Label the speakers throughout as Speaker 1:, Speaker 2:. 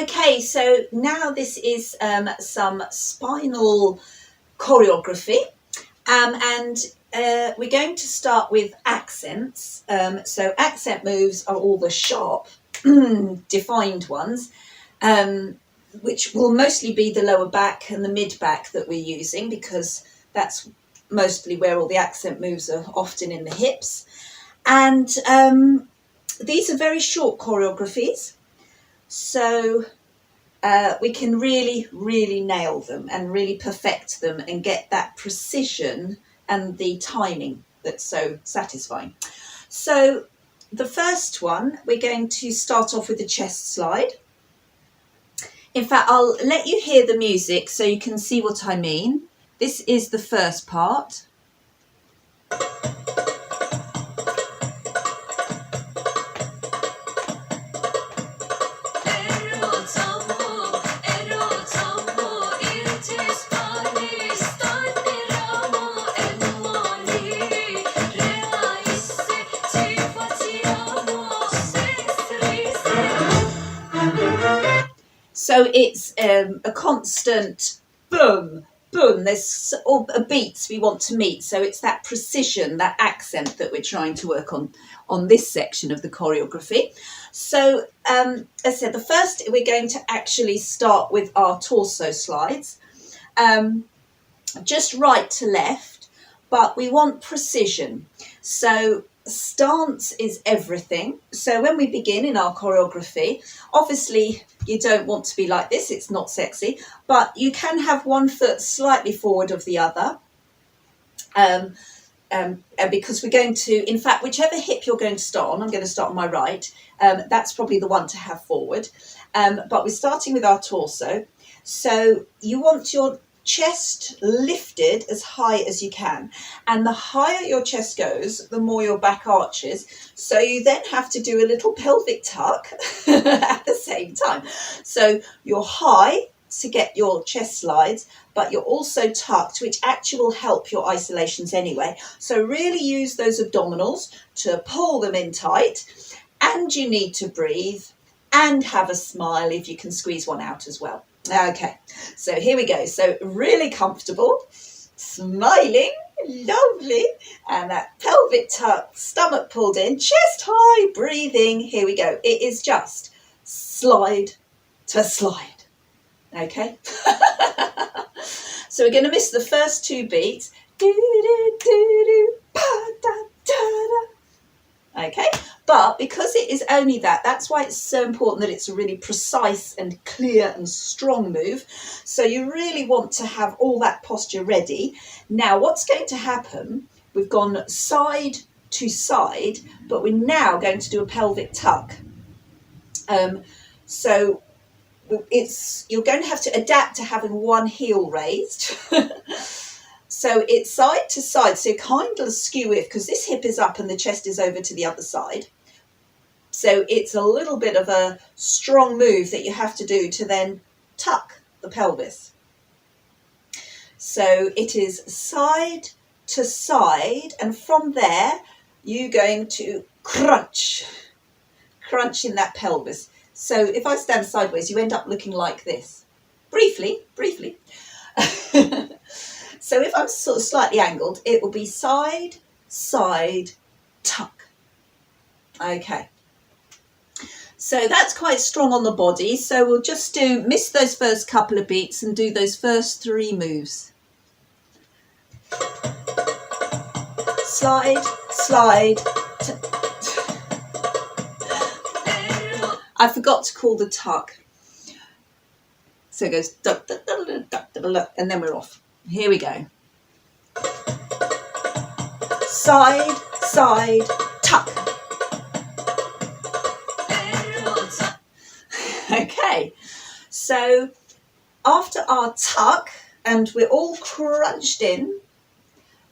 Speaker 1: Okay, so now this is some spinal choreography, and we're going to start with accents. So accent moves are all the sharp, defined ones, which will mostly be the lower back and the mid back that we're using, because that's mostly where all the accent moves are, often in the hips. And these are very short choreographies, so we can really nail them and really perfect them and get that precision and the timing that's so satisfying. So the first one, we're going to start off with the chest slide. In fact, I'll let you hear the music so you can see what I mean. This is the first part. So it's a constant boom, boom. There's beats we want to meet. So it's that precision, that accent that we're trying to work on this section of the choreography. So as I said, the first, we're going to actually start with our torso slides. Just right to left, but we want precision. So stance is everything. So when we begin in our choreography, obviously you don't want to be like this, it's not sexy, but you can have one foot slightly forward of the other, because we're going to, in fact, whichever hip you're going to start on, I'm going to start on my right, that's probably the one to have forward, but we're starting with our torso. So you want your chest lifted as high as you can, and the higher your chest goes, the more your back arches, so you then have to do a little pelvic tuck at the same time. So you're high to get your chest slides, but you're also tucked, which actually will help your isolations anyway. So really use those abdominals to pull them in tight, and you need to breathe and have a smile if you can squeeze one out as well. Okay, so here we go. So really comfortable, smiling, lovely, and that pelvic tuck, stomach pulled in, chest high, breathing. Here we go. It is just slide to slide. Okay. So we're going to miss the first two beats. Okay, but because it is only that, that's why it's so important that it's a really precise and clear and strong move. So you really want to have all that posture ready. Now what's going to happen, we've gone side to side, but we're now going to do a pelvic tuck. So you're going to have to adapt to having one heel raised. So it's side to side, so kind of skew it, because this hip is up and the chest is over to the other side. So it's a little bit of a strong move that you have to do to then tuck the pelvis. So it is side to side, and from there you're going to crunch in that pelvis. So if I stand sideways, you end up looking like this. Briefly. So if I'm sort of slightly angled, it will be side, side, tuck. Okay. So that's quite strong on the body. So we'll just miss those first couple of beats and do those first three moves. Slide, slide. I forgot to call the tuck. So it goes, and then we're off. Here we go. Side, side, tuck. Okay, so after our tuck and we're all crunched in,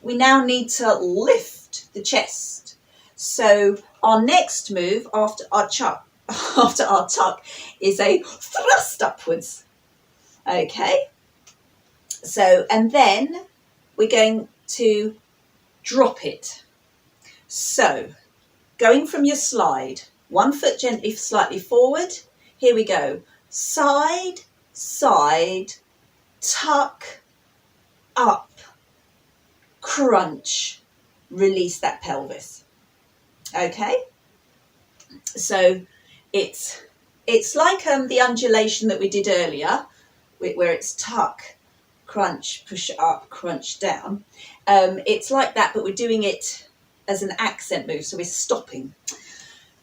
Speaker 1: we now need to lift the chest. So our next move after our tuck is a thrust upwards. Okay. So, and then we're going to drop it. So, going from your slide, one foot gently slightly forward. Here we go. side, side, tuck, up, crunch, release that pelvis. Okay, so it's like the undulation that we did earlier, where it's tuck, crunch, push up, crunch down. It's like that, but we're doing it as an accent move, so we're stopping.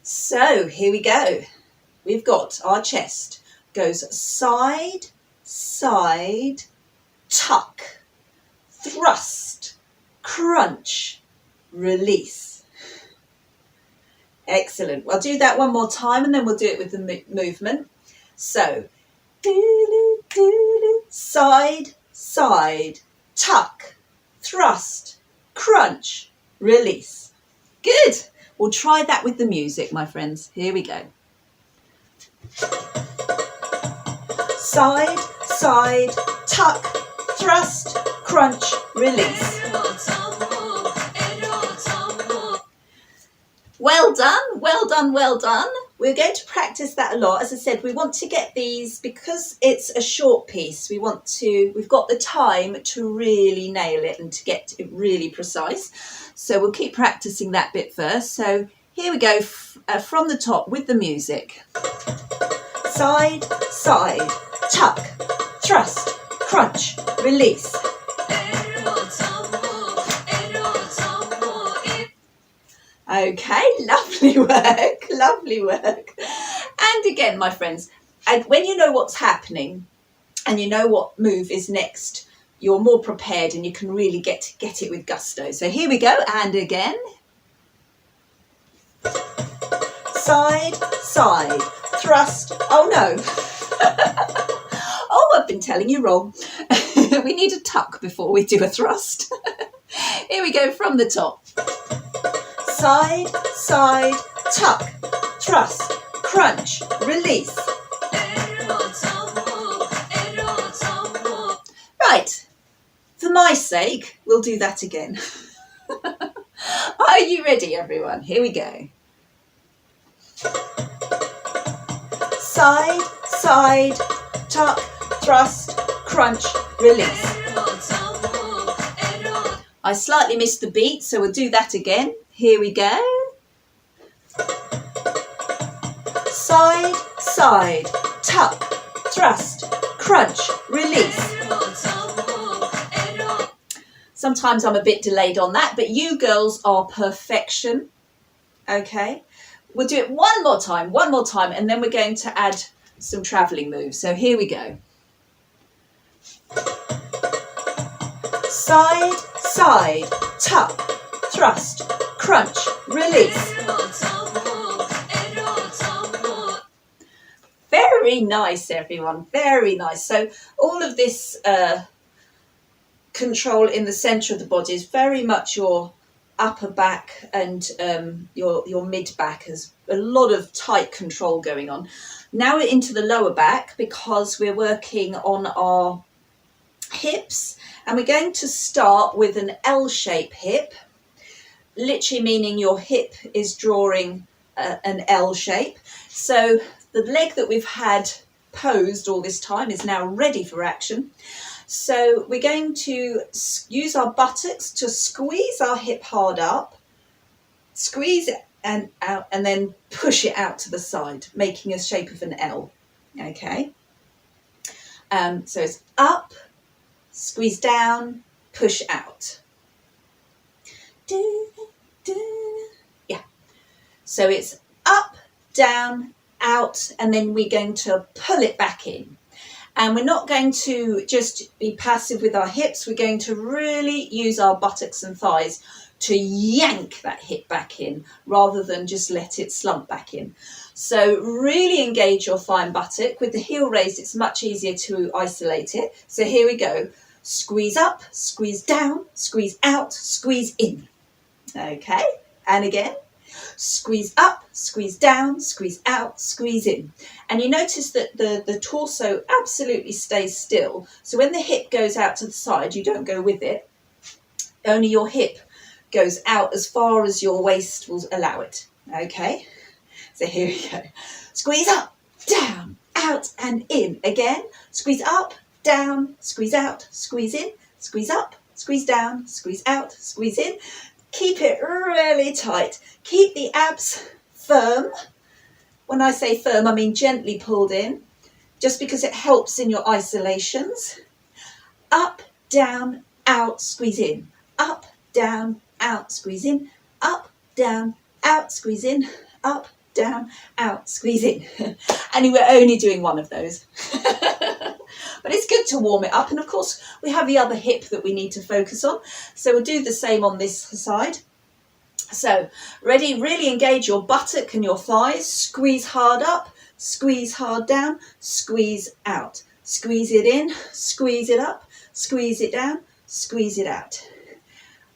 Speaker 1: So here we go. We've got our chest goes side, side, tuck, thrust, crunch, release. Excellent. We'll do that one more time and then we'll do it with the movement. So, side, side, tuck, thrust, crunch, release. Good. We'll try that with the music, my friends. Here we go. Side, side, tuck, thrust, crunch, release. Well done, well done, well done. We're going to practice that a lot. As I said, we want to get these, because it's a short piece, we've got the time to really nail it and to get it really precise. So we'll keep practicing that bit first. So here we go from the top with the music. Side, side, tuck, thrust, crunch, release. Okay, lovely work, lovely work. And again, my friends, when you know what's happening and you know what move is next, you're more prepared and you can really get it with gusto. So here we go, and again. Side, side, thrust. Oh no. Oh, I've been telling you wrong. We need a tuck before we do a thrust. Here we go from the top. Side, side, tuck, thrust, crunch, release. Right, for my sake, we'll do that again. Are you ready, everyone? Here we go. Side, side, tuck, thrust, crunch, release. I slightly missed the beat, so we'll do that again. Here we go. Side, side, tuck, thrust, crunch, release. Sometimes I'm a bit delayed on that, but you girls are perfection. Okay. We'll do it one more time, and then we're going to add some travelling moves. So here we go. Side, side, tuck, thrust, crunch, release. Very nice, everyone, very nice. So all of this control in the centre of the body is very much your upper back and your mid back. Has a lot of tight control going on. Now we're into the lower back because we're working on our hips, and we're going to start with an L-shape hip, literally meaning your hip is drawing an L shape. So the leg that we've had posed all this time is now ready for action. So we're going to use our buttocks to squeeze our hip hard up, squeeze it and out, and then push it out to the side, making a shape of an L. Okay. So it's up, squeeze down, push out. Yeah. So it's up, down, out, and then we're going to pull it back in. And we're not going to just be passive with our hips. We're going to really use our buttocks and thighs to yank that hip back in rather than just let it slump back in. So really engage your thigh and buttock. With the heel raised, it's much easier to isolate it. So here we go. Squeeze up, squeeze down, squeeze out, squeeze in. Okay, and again. Squeeze up, squeeze down, squeeze out, squeeze in. And you notice that the torso absolutely stays still. So when the hip goes out to the side, you don't go with it. Only your hip goes out as far as your waist will allow it. Okay, so here we go. Squeeze up, down, out. out and in. Again, squeeze up, down, squeeze out, squeeze in, squeeze up, squeeze down, squeeze out, squeeze in. Keep it really tight. Keep the abs firm. When I say firm, I mean gently pulled in, just because it helps in your isolations. Up, down, out, squeeze in. Up, down, out, squeeze in. Up, down, out, squeeze in. Up, down, out, squeeze in. And we're only doing one of those. But it's good to warm it up. And of course, we have the other hip that we need to focus on. So we'll do the same on this side. So, ready? Really engage your buttock and your thighs. Squeeze hard up, squeeze hard down, squeeze out. Squeeze it in, squeeze it up, squeeze it down, squeeze it out.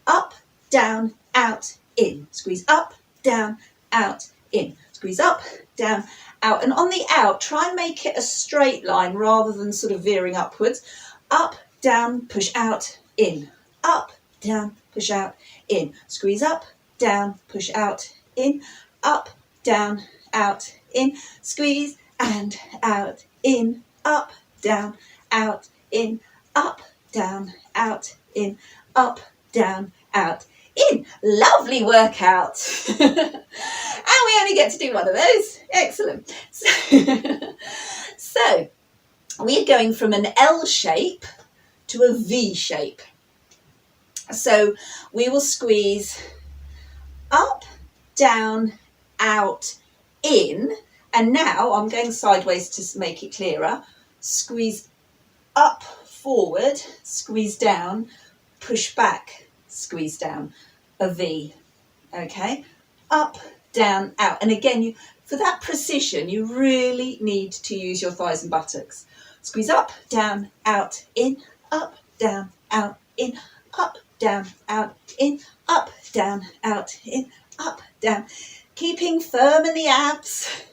Speaker 1: Up, down, out, in. Squeeze up, down, out, in. Squeeze up, down, out. And on the out, try and make it a straight line rather than sort of veering upwards. Up, down, push out, in. Up, down, push out, in. Squeeze up, down, push out, in. Up, down, out, in. Squeeze and out, in. Up, down, out, in. Up, down, out, in. Up, down, out, in. Lovely workout. And we only get to do one of those. Excellent. So we're going from an L shape to a V shape. So we will squeeze up, down, out, in. And now I'm going sideways to make it clearer. Squeeze up, forward, squeeze down, push back, squeeze down, a V. Okay, up, down, out. And again, for that precision, you really need to use your thighs and buttocks. Squeeze up, down, out, in, up, down, out, in, up, down, out, in, up, down, out, in, up, down. Keeping firm in the abs,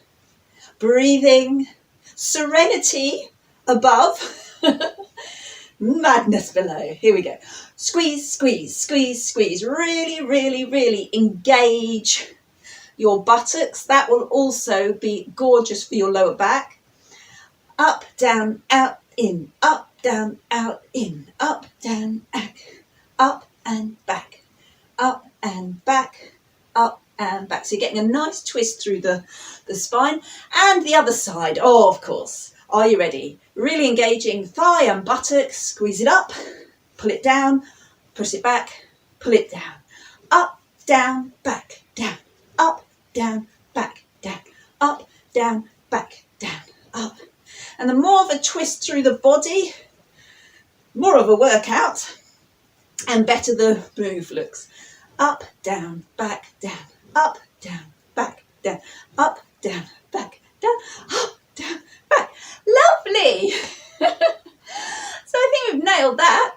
Speaker 1: breathing, serenity above, madness below. Here we go. Squeeze, squeeze, squeeze, squeeze. Really, really, really engage your buttocks. That will also be gorgeous for your lower back. Up, down, out, in. Up, down, out, in. Up, down, back. Up and back. Up and back. Up and back. So you're getting a nice twist through the spine. And the other side. Oh, of course. Are you ready? Really engaging thigh and buttocks. Squeeze it up. Pull it down. Push it back. Pull it down. Up, down, back, down. Up, down, back, down. Up, down, back, down. Up. And the more of a twist through the body, more of a workout, and better the move looks. Up, down, back, down. Up, down, back, down. Up, down, back, down. Up, down, back. Lovely. So I think we've nailed that.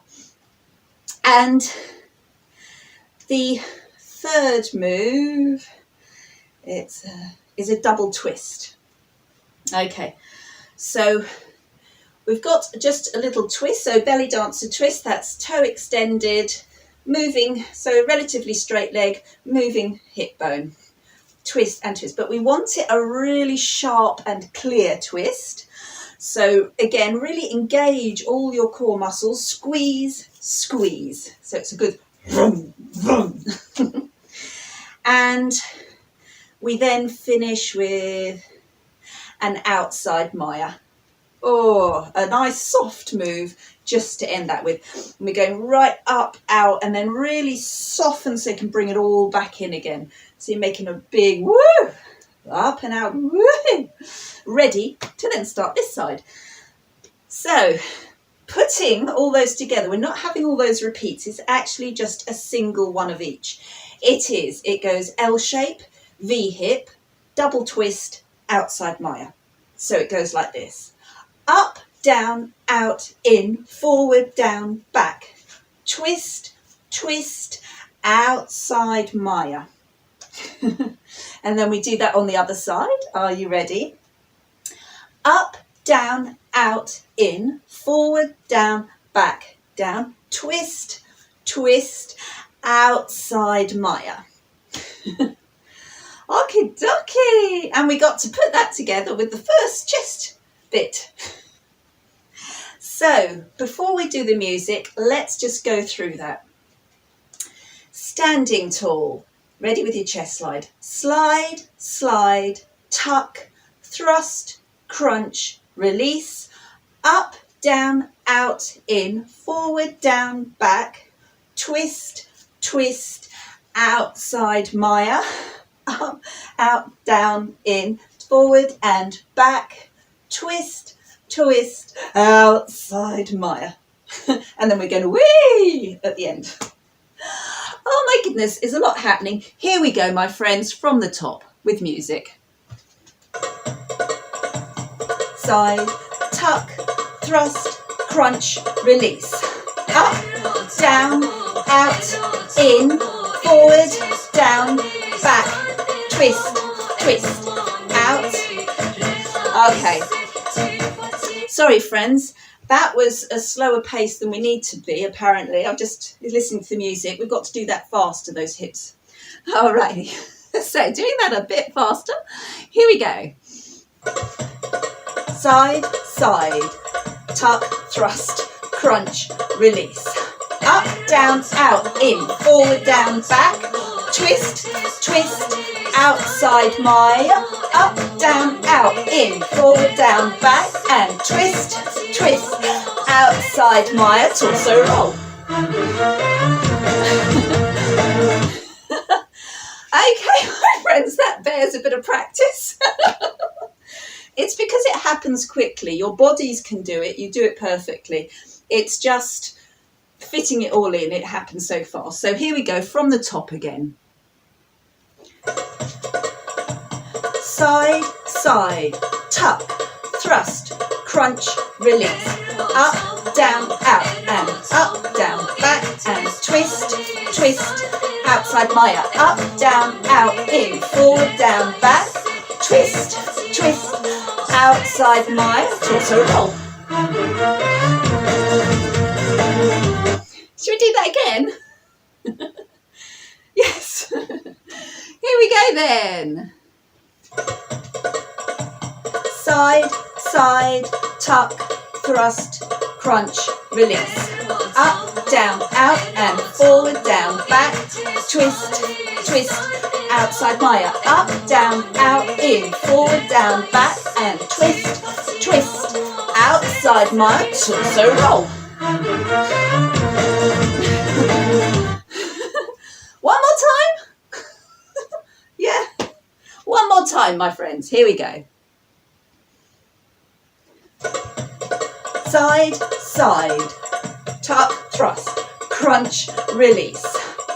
Speaker 1: And the third move, is a double twist. Okay, so we've got just a little twist. So belly dancer twist, that's toe extended, moving, so relatively straight leg, moving hip bone. Twist and twist, but we want it a really sharp and clear twist. So again, really engage all your core muscles. Squeeze, squeeze. So it's a good vroom, vroom. And we then finish with an outside Maya. Oh, a nice soft move just to end that with. And we're going right up, out, and then really soften so you can bring it all back in again. So you're making a big woo, up and out, woo. Ready to then start this side. So putting all those together, we're not having all those repeats. It's actually just a single one of each. It goes L shape, V hip, double twist, outside Maya. So it goes like this. Up, down, out, in, forward, down, back. Twist, twist, outside Maya. And then we do that on the other side. Are you ready? Up, down, out, in, forward, down, back, down. Twist, twist, outside Maya. Okie dokie. And we got to put that together with the first chest bit. So before we do the music, let's just go through that. Standing tall, ready with your chest slide. Slide, slide, tuck, thrust, crunch, release, up, down, out, in, forward, down, back, twist, twist, outside Maya, up, out, down, in, forward and back, twist, twist, outside Maya. And then we're going to whee at the end. Oh my goodness, there's a lot happening. Here we go, my friends, from the top with music. Side, tuck, thrust, crunch, release. Up, down, out, in, forward, down, back, twist, twist, out. Okay. Sorry, friends. That was a slower pace than we need to be, apparently. I'm just listening to the music. We've got to do that faster, those hips. All righty. So doing that a bit faster. Here we go. Side, side, tuck, thrust, crunch, release. Up, down, out, in, forward, down, back, twist, twist, outside Maya, up, down, out, in, forward, down, back, and twist, twist, outside Maya, torso roll. Okay, my friends, that bears a bit of practice. It's because it happens quickly. Your bodies can do it. You do it perfectly. It's just fitting it all in. It happens so fast. So here we go from the top again. Side, side, tuck, thrust, crunch, release. Up, down, out, and up, down, back, and twist, twist, outside Maya. Up, down, out, in, forward, down, back, twist, twist, outside Maya, torso roll. Should we do that again? Yes. Here we go then. Side, side, tuck, thrust, crunch, release. Up, down, out, and forward, down, back, twist, twist, outside Maya. Up, down, out, in, forward, down, back, and twist, twist, outside Maya, torso roll. One more time? Yeah. One more time, my friends. Here we go. Side, side, tuck, thrust, crunch, release.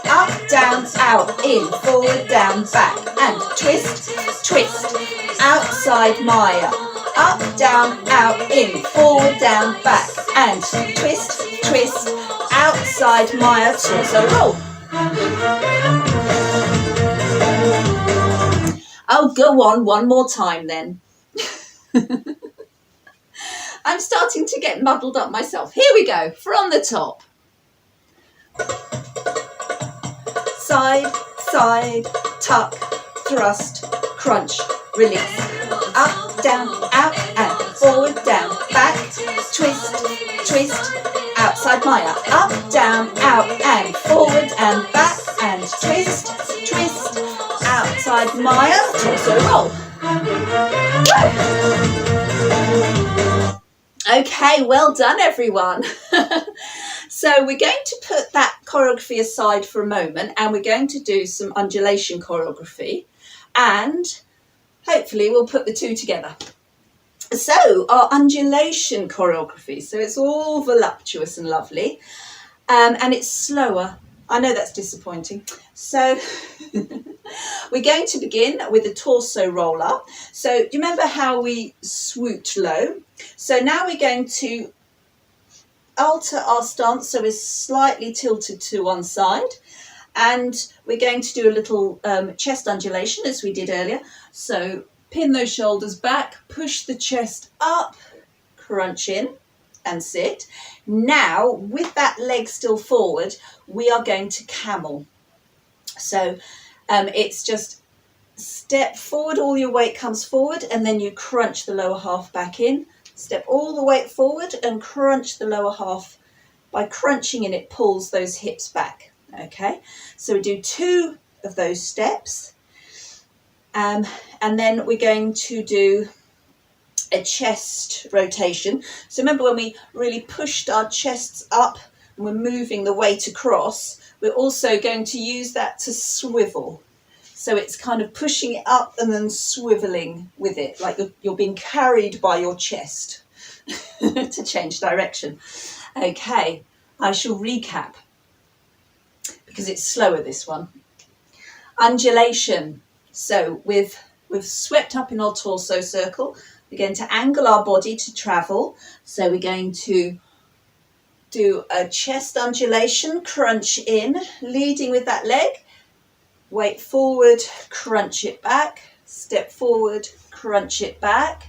Speaker 1: Up, down, out, in, forward, down, back, and twist, twist, outside Maya. Up, down, out, in, forward, down, back, and twist, twist, outside Maya, torso roll. Oh, go on, one more time then. I'm starting to get muddled up myself. Here we go, from the top. Side, side, tuck, thrust, crunch, release. Up, down, out, and forward, down, back, twist, twist, outside Maya. Up, down, out, and forward, and back, and twist, twist, outside Maya, torso roll. Okay, well done everyone. So we're going to put that choreography aside for a moment and we're going to do some undulation choreography and hopefully we'll put the two together. So our undulation choreography, so it's all voluptuous and lovely and it's slower. I know that's disappointing. So we're going to begin with a torso roll up. So do you remember how we swooped low? So now we're going to alter our stance so we're slightly tilted to one side and we're going to do a little chest undulation as we did earlier. So pin those shoulders back, push the chest up, crunch in and sit. Now with that leg still forward, we are going to camel. So it's just step forward, all your weight comes forward and then you crunch the lower half back in, Step all the way forward and crunch the lower half. By crunching in, it pulls those hips back. Okay, so we do 2 of those steps. And then we're going to do a chest rotation. So remember when we really pushed our chests up and we're moving the weight across, we're also going to use that to swivel. So it's kind of pushing it up and then swiveling with it, like you're being carried by your chest to change direction. Okay, I shall recap because it's slower, this one. Undulation. So we've swept up in our torso circle. We're going to angle our body to travel. So we're going to do a chest undulation, crunch in, leading with that leg. Weight forward, crunch it back. Step forward, crunch it back.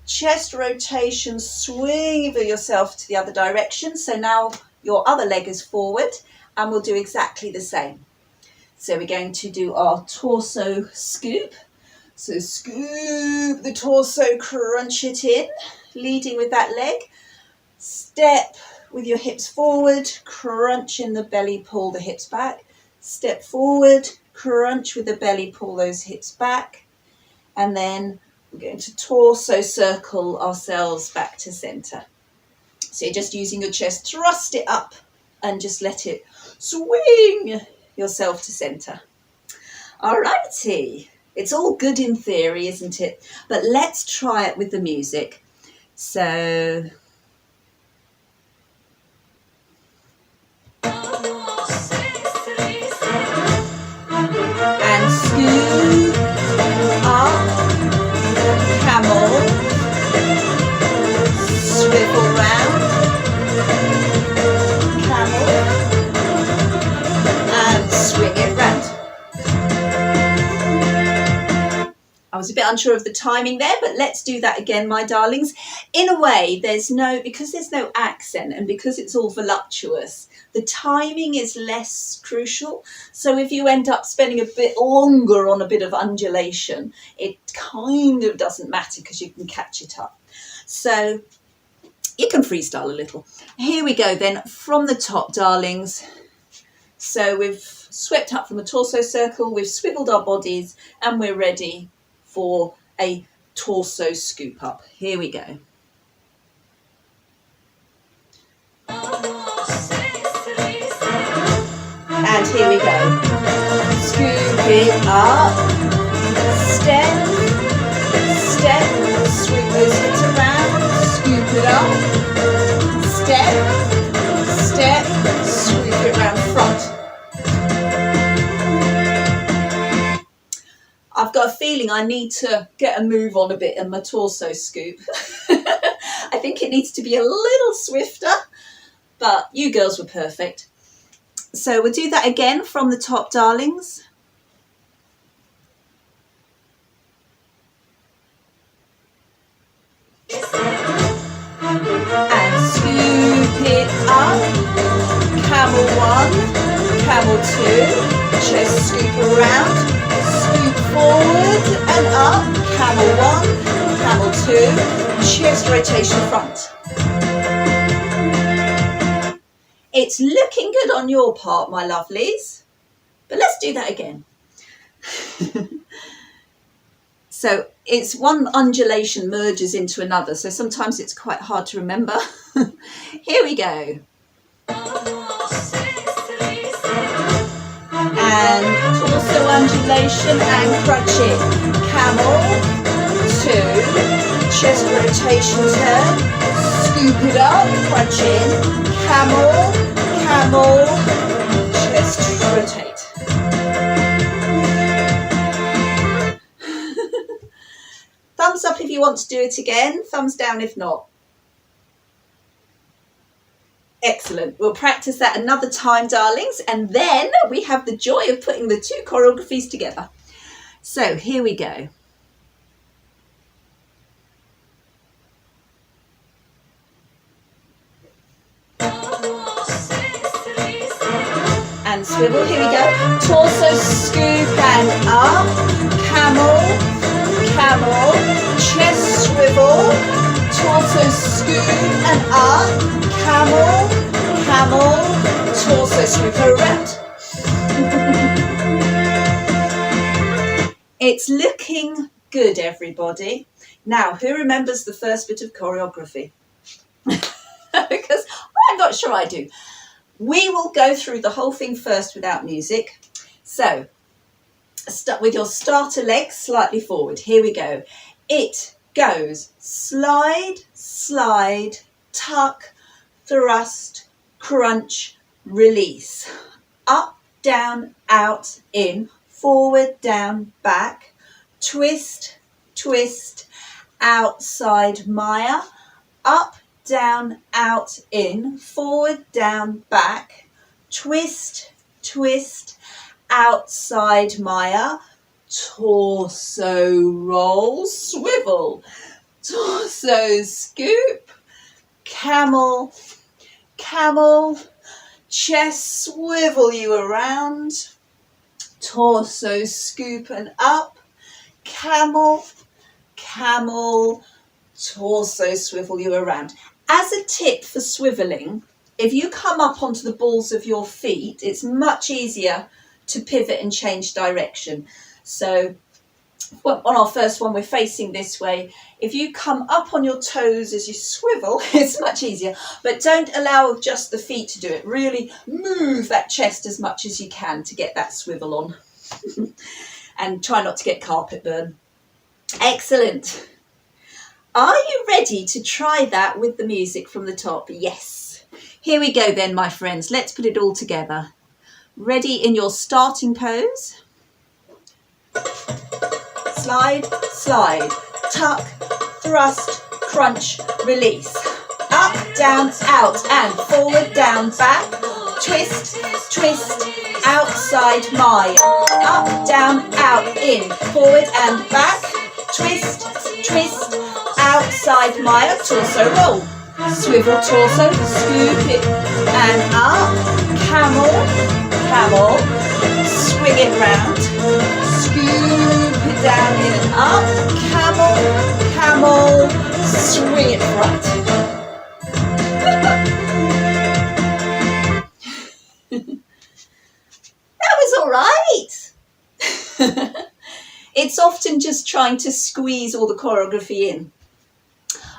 Speaker 1: Chest rotation, swivel yourself to the other direction. So now your other leg is forward, and we'll do exactly the same. So we're going to do our torso scoop. So scoop the torso, crunch it in, leading with that leg. Step with your hips forward, crunch in the belly, pull the hips back. Step forward, crunch with the belly, pull those hips back. And then we're going to torso circle ourselves back to center. So you're just using your chest, thrust it up and just let it swing yourself to center. All righty. It's all good in theory, isn't it? But let's try it with the music. So... and scoop up, camel, swivel round, camel, and swing it round. I was a bit unsure of the timing there, but let's do that again, my darlings. In a way, because there's no accent and because it's all voluptuous, the timing is less crucial. So if you end up spending a bit longer on a bit of undulation, it kind of doesn't matter because you can catch it up. So you can freestyle a little. Here we go then, from the top, darlings. So we've swept up from the torso circle, we've swiveled our bodies, and we're ready for a torso scoop up. Here we go. And here we go. Scoop it up. Step, step, sweep those hips around. Scoop it up. Step, step, sweep it around front. I've got a feeling I need to get a move on a bit in my torso scoop. I think it needs to be a little swifter, but you girls were perfect. So we'll do that again from the top, darlings. And scoop it up. Camel 1, camel 2, chest scoop around. Scoop forward and up, camel 1, camel 2, chest rotation front. It's looking good on your part, my lovelies, but let's do that again. So it's one undulation merges into another, so sometimes it's quite hard to remember. Here we go. And torso undulation and crunch it. Camel, 2, chest rotation turn, scoop it up, crunch in, camel, camel, chest rotate. Thumbs up if you want to do it again, thumbs down if not. Excellent. We'll practice that another time, darlings, and then we have the joy of putting the 2 choreographies together. So here we go. And swivel, here we go. Torso scoop and up, camel, camel, chest swivel, torso scoop and up, camel, camel, torso scoop around. It's looking good, everybody. Now, who remembers the first bit of choreography? Because I'm not sure I do. We will go through the whole thing first without music. So, start with your starter legs slightly forward. Here we go. It goes slide, slide, tuck, thrust, crunch, release. Up, down, out, in, forward, down, back, twist, twist, outside Maya, up, down, out, in, forward, down, back, twist, twist, outside Maya, torso roll, swivel, torso scoop, camel, camel, chest swivel you around, torso scoop and up, camel, camel, torso swivel you around. As a tip for swiveling, if you come up onto the balls of your feet, it's much easier to pivot and change direction. So on our first one, we're facing this way. If you come up on your toes as you swivel, it's much easier, but don't allow just the feet to do it. Really move that chest as much as you can to get that swivel on. And try not to get carpet burn. Excellent. Are you ready to try that with the music from the top? Yes. Here we go then, my friends. Let's put it all together. Ready in your starting pose. Slide, slide, tuck, thrust, crunch, release. Up, down, out, and forward, down, back. Twist, twist, outside Maya. Up, down, out, in, forward and back. Twist, twist, outside Maya, torso roll. Swivel torso, scoop it and up. Camel, camel, swing it round. Scoop it down in and up. Camel, camel, swing it front. That was all right. It's often just trying to squeeze all the choreography in.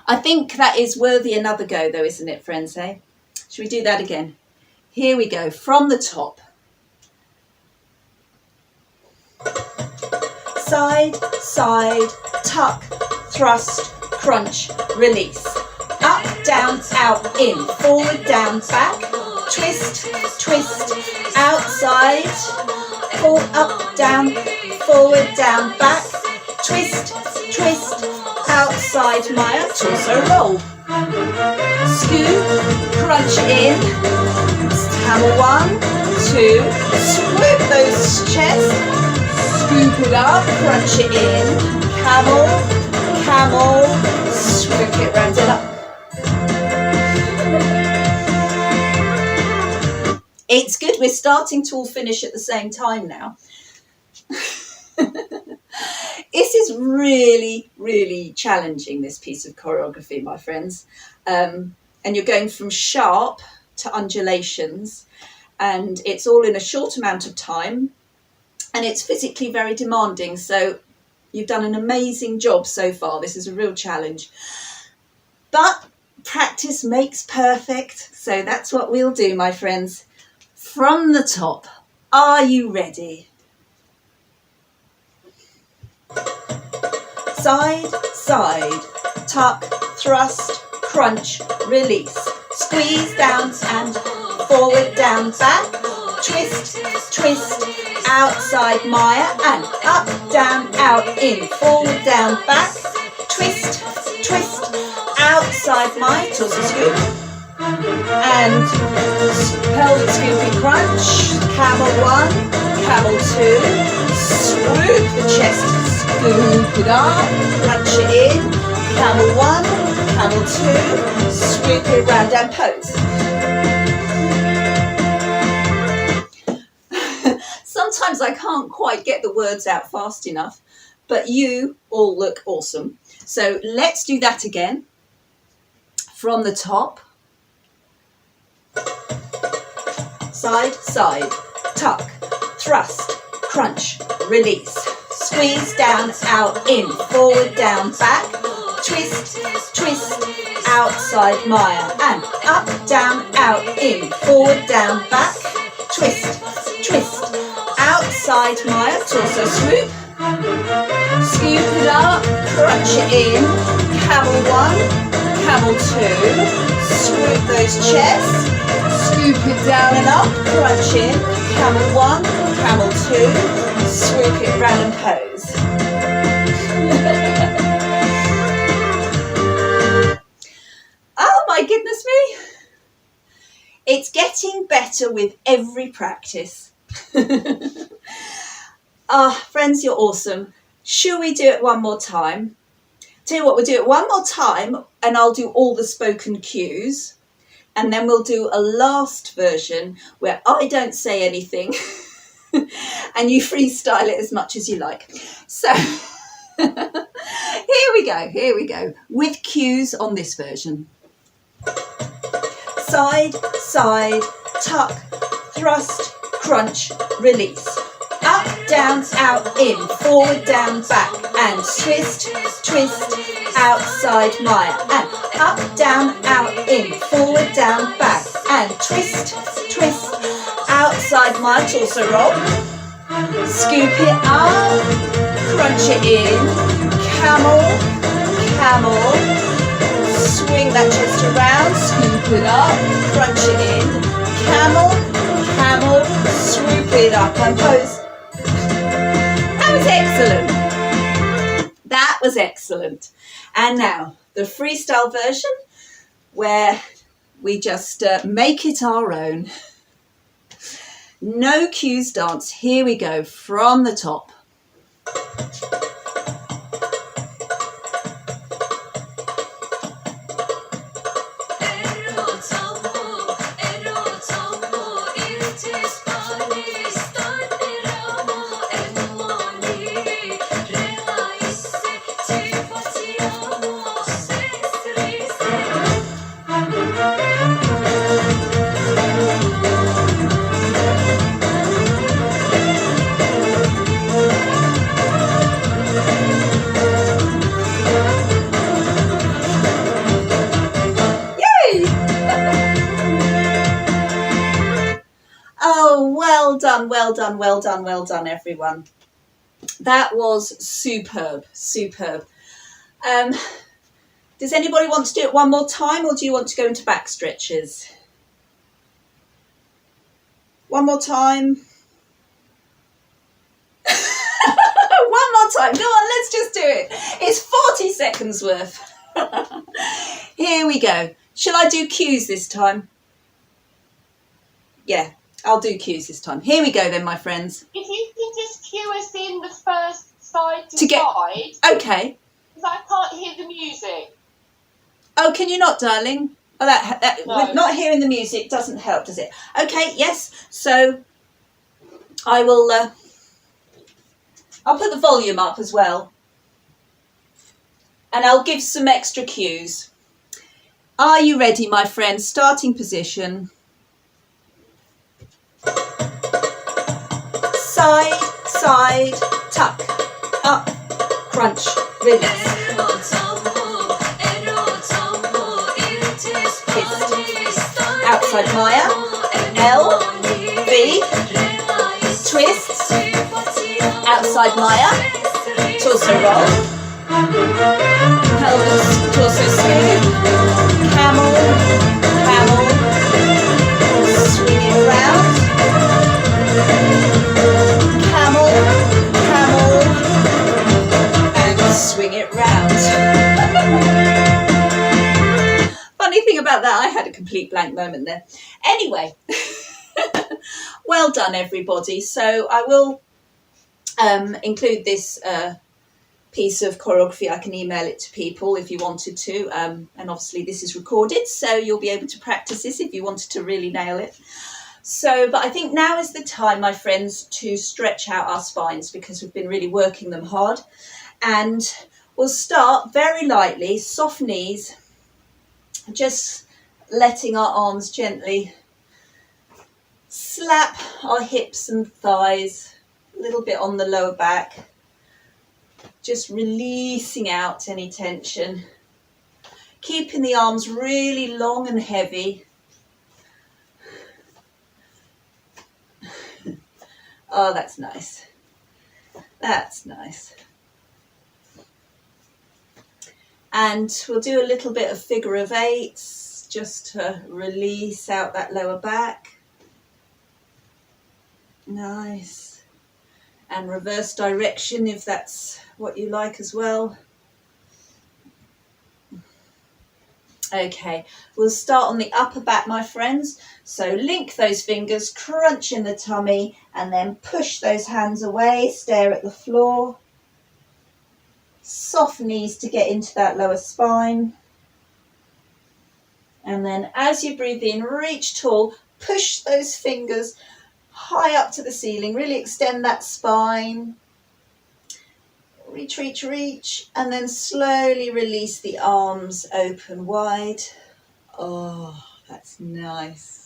Speaker 1: I think that is worthy another go though, isn't it, friends? Hey? Should we do that again? Here we go, from the top. Side, side, tuck, thrust, crunch, release. Up, down, out, in, forward, down, back. Twist, twist, outside, pull, up, down, forward, down, back, twist, twist, outside Maya, torso roll. Scoop, crunch in, camel 1, 2, swoop those chests, scoop it up, crunch it in, camel, camel, swoop it round it up. It's good, we're starting to all finish at the same time now. This is really, really challenging, this piece of choreography, my friends. And you're going from sharp to undulations, and it's all in a short amount of time, and it's physically very demanding. So you've done an amazing job so far. This is a real challenge. But practice makes perfect. So that's what we'll do, my friends. From the top, are you ready? Side, side, tuck, thrust, crunch, release. Squeeze down and forward, down, back. Twist, twist, outside Maya and up, down, out, in, forward, down, back. Twist, twist, outside Maya, torso scoop. And pelvic scooping crunch. Camel 1, camel 2. Swoop the chest. Scoop it up, crunch it in, camel 1, camel 2, swoop it round and pose. Sometimes I can't quite get the words out fast enough, but you all look awesome. So let's do that again. from the top. Side, side, tuck, thrust, crunch, release. Squeeze, down, out, in, forward, down, back. Twist, twist, outside Maya. And up, down, out, in, forward, down, back. Twist, twist, outside Maya. Torso swoop. Scoop it up, crunch it in. Camel 1, camel 2. Swoop those chests. Scoop it down and up, crunch in. Camel 1, camel 2. Swoop it round and pose. Oh my goodness me. It's getting better with every practice. Friends, you're awesome. Should we do it one more time? Tell you what, we'll do it one more time and I'll do all the spoken cues. And then we'll do a last version where I don't say anything and you freestyle it as much as you like. So here we go, with cues on this version. Side, side, tuck, thrust, crunch, release. Up, down, out, in, forward, down, back, and twist, twist, outside Maya. And up, down, out, in, forward, down, back, and twist, twist, outside Maya. Torso roll. Scoop it up, crunch it in, camel, camel. Swing that chest around, scoop it up, crunch it in, camel, camel, swoop it up and pose. That was excellent. That was excellent. And now the freestyle version where we just make it our own. No cues dance. Here we go from the top. Well done, well done, well done, everyone. That was superb, superb. Does anybody want to do it one more time, or do you want to go into back stretches? One more time. One more time. Go on, let's just do it. It's 40 seconds worth. Here we go. Shall I do cues this time? Yeah. I'll do cues this time. Here we go then, my friends.
Speaker 2: If you can just cue us in the first side to side.
Speaker 1: Okay.
Speaker 2: Because I can't hear the music.
Speaker 1: Oh, can you not, darling? Oh,
Speaker 2: No.
Speaker 1: With not hearing the music doesn't help, does it? Okay, yes. So I will. I'll put the volume up as well, and I'll give some extra cues. Are you ready, my friends? Starting position. Side, side, tuck, up, crunch, release. Twist, outside Maya, L, V, twist, outside Maya, torso roll, pelvis, torso scoop, camel, camel, swing it round. Camel, camel, and swing it round. Funny thing about that, I had a complete blank moment there. Anyway, well done, everybody. So I will include this piece of choreography. I can email it to people if you wanted to. And obviously this is recorded, so you'll be able to practice this if you wanted to really nail it. So, but I think now is the time, my friends, to stretch out our spines because we've been really working them hard. And we'll start very lightly, soft knees, just letting our arms gently slap our hips and thighs, a little bit on the lower back, just releasing out any tension, keeping the arms really long and heavy. Oh, that's nice. That's nice. And we'll do a little bit of figure of eights just to release out that lower back. Nice. And reverse direction if that's what you like as well. Okay, we'll start on the upper back, my friends. So link those fingers, crunch in the tummy, and then push those hands away, stare at the floor. Soft knees to get into that lower spine. And then as you breathe in, reach tall, push those fingers high up to the ceiling, really extend that spine. Reach, reach, reach, and then slowly release the arms open wide. Oh, that's nice.